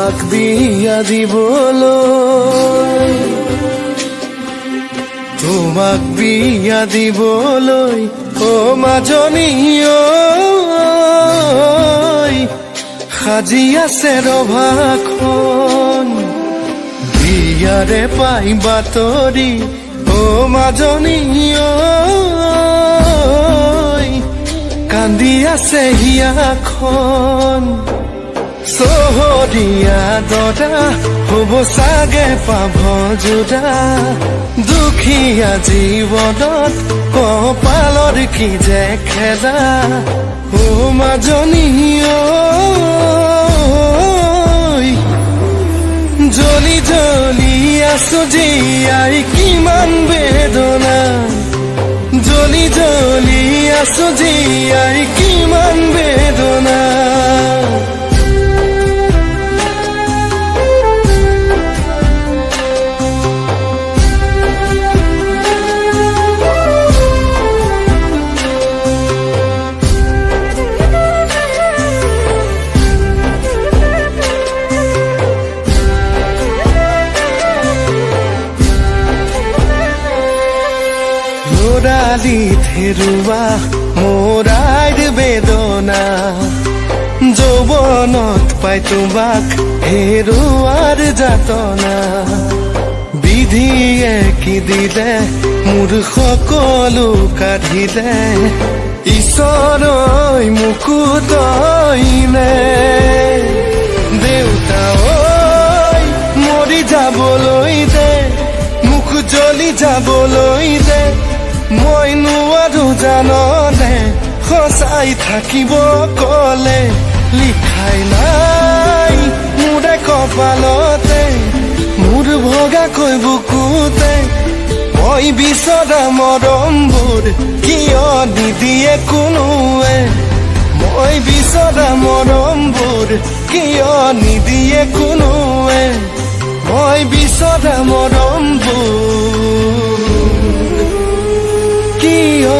তোমাক বিয়া দিবলৈ, তোমাক বিয়া দিবলৈ ও মাজনী ঐ, সাজি আছে ৰভাখন। বিয়াৰে পাই বাতৰি ও মাজনী ঐ, কান্দি আছে হিয়াখন। চহৰীয়া দৰা হ'ব চাগে পাভ যোৰা, দুখীয়া জীৱনত কপালৰ কি যে খেলা ও মাজনী ঐ। জ্বলি জ্বলি আছো জীয়াই কিমান বেদনা, জ্বলি জ্বলি আছো জীয়াই কিমান বেদনা। লৰালিত হেৰুৱা মোৰ আইৰ বেদনা, যৌৱনত পাই তোমাক হেৰুৱাৰ যাতনা। বিধিয়ে কি দিলে মোৰ সকলো কাঢ়িলে, ঈশ্বৰই মুকুটইনে। দেউতা ঐ মৰি যাবলৈ দে, মুখ জ্বলি যাবলৈ দে, মই নোৱাৰো জাননে সঁচাই থাকিব কলে। লিখাই নাই মোৰে কপালতে, মোৰ ভগাকৈ বুকুতে, মই বিচৰা মৰমবোৰ কিয় নিদিয়ে কোনোৱে, মই বিচৰা মৰমবোৰ কিয় নিদিয়ে কোনোৱে, মই বিচৰা মৰমবোৰ কিয়